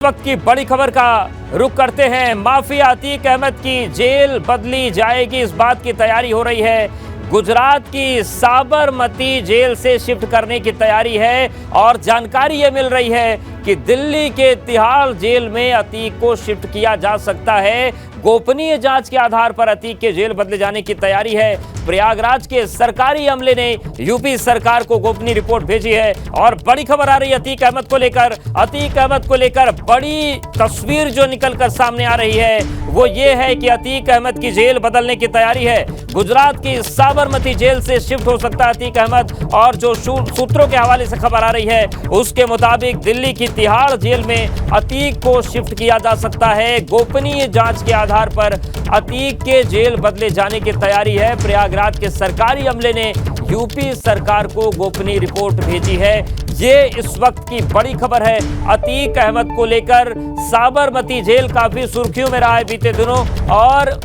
वक्त की बड़ी खबर का रुख करते हैं। माफिया अतीक अहमद की जेल बदली जाएगी, इस बात की तैयारी हो रही है। गुजरात की साबरमती जेल से शिफ्ट करने की तैयारी है और जानकारी ये मिल रही है कि दिल्ली के तिहाड़ जेल में अतीक को शिफ्ट किया जा सकता है। गोपनीय जांच के आधार पर अतीक के जेल बदले जाने की तैयारी है। प्रयागराज के सरकारी अमले ने यूपी सरकार को गोपनीय रिपोर्ट भेजी है और बड़ी खबर आ रही है अतीक अहमद को लेकर। अतीक अहमद को लेकर बड़ी तस्वीर जो निकलकर सामने आ रही है वो ये है कि अतीक अहमद की जेल बदलने की तैयारी है। गुजरात की साबरमती जेल से शिफ्ट हो सकता है अतीक अहमद और जो सूत्रों के हवाले से खबर आ रही है उसके मुताबिक दिल्ली की तिहाड़ जेल में अतीक को शिफ्ट किया जा सकता है। गोपनीय जांच के आधार पर अतीक के जेल बदले जाने की तैयारी है। प्रयागराज के सरकारी अमले ने यूपी सरकार को गोपनीय रिपोर्ट भेजी है। ये इस वक्त की बड़ी खबर है। अतीक अहमद को लेकर साबरमती जेल काफी सुर्खियों में रहा है बीते दिनों और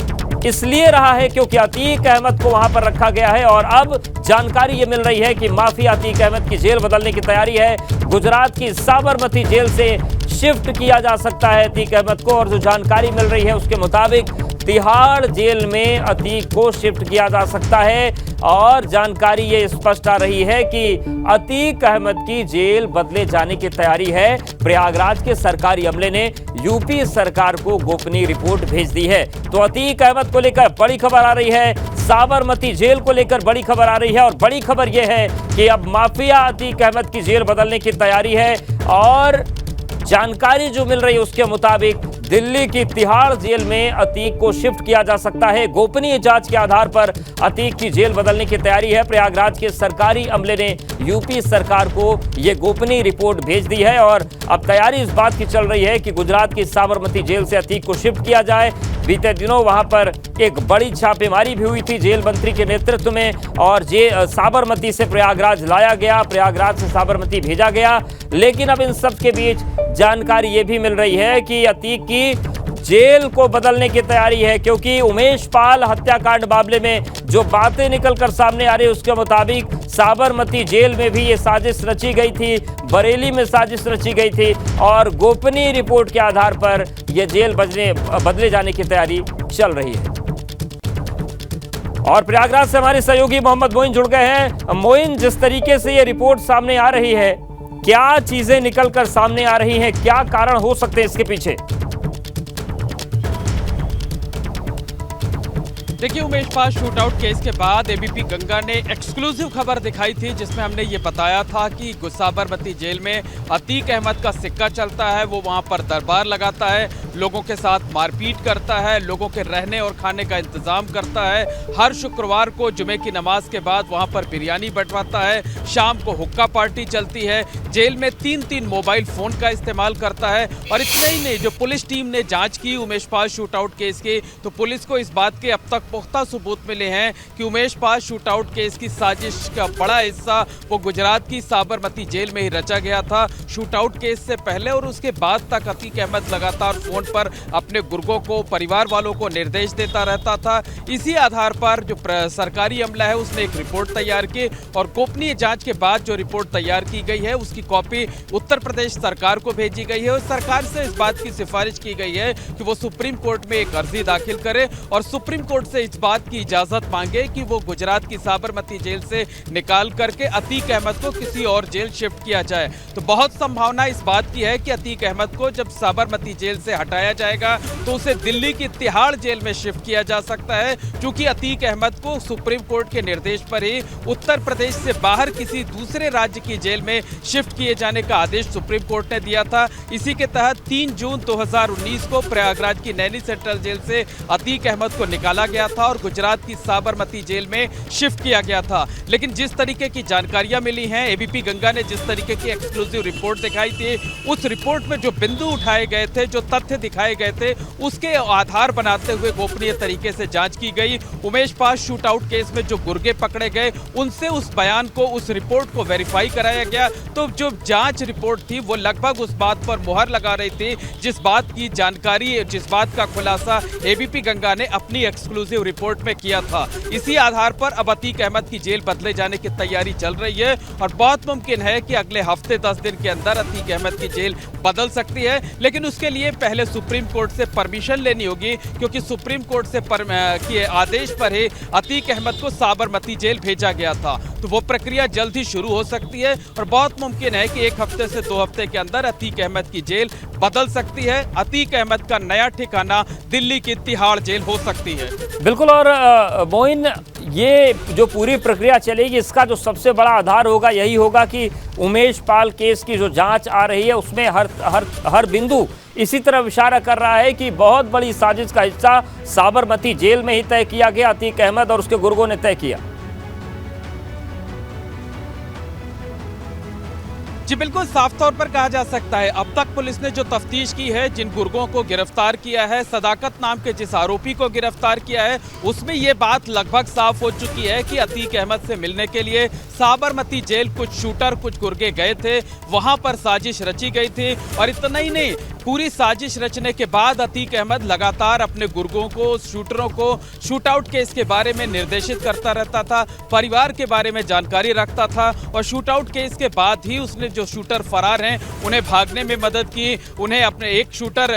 इसलिए रहा है क्योंकि अतीक अहमद को वहां पर रखा गया है और अब जानकारी ये मिल रही है कि माफिया अतीक अहमद की जेल बदलने की तैयारी है। गुजरात की साबरमती जेल से शिफ्ट किया जा सकता है अतीक अहमद को और जो जानकारी मिल रही है उसके मुताबिक तिहाड़ जेल में अतीक को शिफ्ट किया जा सकता है और जानकारी ये स्पष्ट आ रही है कि अतीक अहमद की जेल बदले जाने की तैयारी है। प्रयागराज के सरकारी अमले ने यूपी सरकार को गोपनीय रिपोर्ट भेज दी है। तो अतीक अहमद को लेकर बड़ी खबर आ रही है, साबरमती जेल को लेकर बड़ी खबर आ रही है और बड़ी खबर यह है कि अब माफिया अतीक अहमद की जेल बदलने की तैयारी है और जानकारी जो मिल रही है उसके मुताबिक दिल्ली की तिहाड़ जेल में अतीक को शिफ्ट किया जा सकता है। गोपनीय जांच के आधार पर अतीक की जेल बदलने की तैयारी है। प्रयागराज के सरकारी अमले ने यूपी सरकार को यह गोपनीय रिपोर्ट भेज दी है और अब तैयारी इस बात की चल रही है कि गुजरात की साबरमती जेल से अतीक को शिफ्ट किया जाए। बीते दिनों वहां पर एक बड़ी छापेमारी भी हुई थी जेल मंत्री के नेतृत्व में और साबरमती से प्रयागराज लाया गया, प्रयागराज से साबरमती भेजा गया। लेकिन अब इन सब के बीच जानकारी ये भी मिल रही है कि अतीक की जेल को बदलने की तैयारी है क्योंकि उमेश पाल हत्याकांड मामले में जो बातें निकलकर सामने आ रही है उसके मुताबिक साबरमती जेल में भी ये साजिश रची गई थी, बरेली में साजिश रची गई थी और गोपनीय रिपोर्ट के आधार पर यह जेल बदले जाने की तैयारी चल रही है। और प्रयागराज से हमारे सहयोगी मोहम्मद मोइन जुड़ गए हैं। मोइन, जिस तरीके से ये रिपोर्ट सामने आ रही है, क्या चीजें निकलकर सामने आ रही हैं, क्या कारण हो सकते हैं इसके पीछे? देखिए, उमेश पाल शूटआउट केस के बाद एबीपी गंगा ने एक्सक्लूसिव खबर दिखाई थी जिसमें हमने ये बताया था कि साबरमती जेल में अतीक अहमद का सिक्का चलता है। वो वहां पर दरबार लगाता है, लोगों के साथ मारपीट करता है, लोगों के रहने और खाने का इंतजाम करता है। हर शुक्रवार को जुमे की नमाज के बाद वहां पर बिरयानी बंटवाता है, शाम को हुक्का पार्टी चलती है, जेल में 3-3 मोबाइल फोन का इस्तेमाल करता है। और इतना ही नहीं, जो पुलिस टीम ने जांच की उमेश पाल शूटआउट केस की, तो पुलिस को इस बात के अब तक पुख्ता सबूत मिले हैं कि उमेश पाल शूटआउट केस की साजिश का बड़ा हिस्सा वो गुजरात की साबरमती जेल में ही रचा गया था। शूटआउट केस से पहले और उसके बाद तक अतीक अहमद लगातार फोन पर अपने गुर्गों को, परिवार वालों को निर्देश देता रहता था। इसी आधार पर जो सरकारी अमला है उसने एक रिपोर्ट तैयार की और गोपनीय जांच के बाद जो रिपोर्ट तैयार की गई है उसकी कॉपी उत्तर प्रदेश सरकार को भेजी गई है और सरकार से इस बात की सिफारिश की गई है कि वो सुप्रीम कोर्ट में एक अर्जी दाखिल करे और सुप्रीम कोर्ट से इस बात की इजाजत मांगे कि वो गुजरात की साबरमती जेल से निकाल करके अतीक अहमद को किसी और जेल शिफ्ट किया जाए। तो बहुत संभावना इस बात की है कि अतीक अहमद को जब साबरमती जेल से हटाया जाएगा तो उसे दिल्ली की तिहाड़ जेल में शिफ्ट किया जा सकता है, क्योंकि अतीक अहमद को सुप्रीम कोर्ट के निर्देश पर ही उत्तर प्रदेश से बाहर किसी दूसरे राज्य की जेल में शिफ्ट किए जाने का आदेश सुप्रीम कोर्ट ने दिया था। इसी के तहत 3 जून 2019 को प्रयागराज की नैनी सेंट्रल जेल से अतीक अहमद को निकाला गया था और गुजरात की साबरमती जेल में शिफ्ट किया गया था। लेकिन जिस तरीके की जानकारियां मिली हैं, एबीपी गंगा ने जिस तरीके की एक्सक्लूसिव रिपोर्ट दिखाई थी, उस रिपोर्ट में जो बिंदु उठाए गए थे, जो तथ्य दिखाए गए थे उसके आधार बनाते हुए गोपनीय तरीके से जांच की गई। Umesh Pal shoot out case में जो गुर्गे पकड़े गए उनसे उस बयान को, उस रिपोर्ट को वेरीफाई कराया गया। तो जो जांच रिपोर्ट थी वो लगभग उस बात पर मुहर लगा रही थी, जिस बात की जानकारी, जिस बात का खुलासा एबीपी गंगा ने अपनी एक्सक्लूसिव रिपोर्ट में किया था। इसी आधार पर अब अतीक अहमद की जेल बदले जाने की तैयारी चल रही है और बहुत मुमकिन है कि अगले हफ्ते 10 दिन के अंदर अतीक अहमद की जेल बदल सकती है। लेकिन उसके लिए पहले सुप्रीम कोर्ट से परमिशन लेनी होगी, क्योंकि सुप्रीम कोर्ट से के आदेश पर ही अतीक अहमद को साबरमती जेल भेजा गया था। तो वो प्रक्रिया जल्द ही शुरू हो सकती है और बहुत मुमकिन है कि 1 हफ्ते से 2 हफ्ते के अंदर अतीक अहमद की जेल बदल सकती है। अतीक अहमद का नया ठिकाना दिल्ली की तिहाड़ जेल हो सकती है। बिल्कुल। और मोइन, ये जो पूरी प्रक्रिया चलेगी इसका जो सबसे बड़ा आधार होगा यही होगा कि उमेश पाल केस की जो जांच आ रही है उसमें हर बिंदु इसी तरह इशारा कर रहा है कि बहुत बड़ी साजिश का हिस्सा साबरमती जेल में ही तय किया गया, अतीक अहमद और उसके गुर्गों ने तय किया। जी बिल्कुल, साफ तौर पर कहा जा सकता है अब तक पुलिस ने जो तफ्तीश की है, जिन गुर्गों को गिरफ्तार किया है, सदाकत नाम के जिस आरोपी को गिरफ्तार किया है, उसमें ये बात लगभग साफ हो चुकी है कि अतीक अहमद से मिलने के लिए साबरमती जेल कुछ शूटर, कुछ गुर्गे गए थे, वहां पर साजिश रची गई थी। और इतना ही नहीं, पूरी साजिश रचने के बाद अतीक अहमद लगातार अपने गुर्गों को, शूटरों को शूट आउट केस के बारे में निर्देशित करता रहता था, परिवार के बारे में जानकारी रखता था और शूट आउट केस के बाद ही उसने जो शूटर फरार हैं उन्हें भागने में मदद की। उन्हें अपने एक शूटर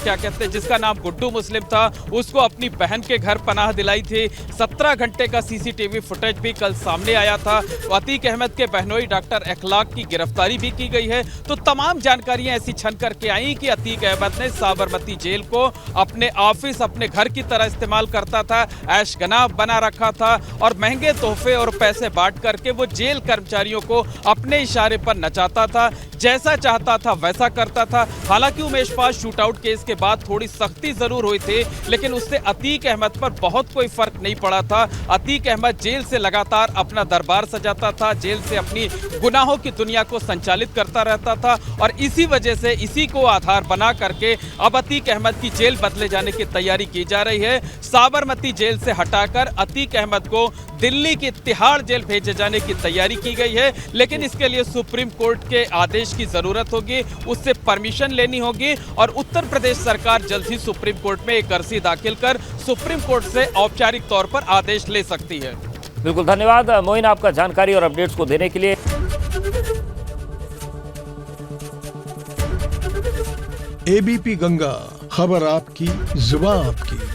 क्या कहते हैं जिसका नाम गुड्डू मुस्लिम था, उसको अपनी बहन के घर पनाह दिलाई थी। 17 घंटे का सीसीटीवी फुटेज भी कल सामने आया था। अतीक अहमद के बहनोई डॉक्टर अखलाक की गिरफ्तारी भी की गई है। तो तमाम जानकारियां ऐसी छन करके आई कि अतीक अहमद ने साबरमती जेल को अपने ऑफिस, अपने घर की तरह इस्तेमाल करता था, ऐशगनाब बना रखा था और महंगे तोहफे और पैसे बांट करके वो जेल कर्मचारियों को अपने इशारे पर नचाता था, जैसा चाहता था वैसा करता था। हालांकि Umesh Pal shoot out case के बाद थोड़ी सख्ती जरूर हुई थी, लेकिन उससे अतीक अहमद पर बहुत कोई फर्क नहीं पड़ा था। अतीक अहमद जेल से लगातार अपना दरबार सजाता था, जेल से अपनी गुनाहों की दुनिया को संचालित करता रहता था और इसी वजह से, इसी को आधार बना करके अब अतीक अहमद की जेल बदले जाने की तैयारी की जा रही है। साबरमती जेल से हटाकर अतीक अहमद को दिल्ली की तिहाड़ जेल भेजे जाने की तैयारी की गई है, लेकिन इसके लिए सुप्रीम कोर्ट के आदेश की जरूरत होगी, उससे परमिशन लेनी होगी और उत्तर प्रदेश सरकार जल्द ही सुप्रीम कोर्ट में एक अर्जी दाखिल कर सुप्रीम कोर्ट से औपचारिक तौर पर आदेश ले सकती है। बिल्कुल, धन्यवाद मोइन आपका जानकारी और अपडेट्स को देने के लिए। एबीपी गंगा, खबर आपकी, जुबान आपकी।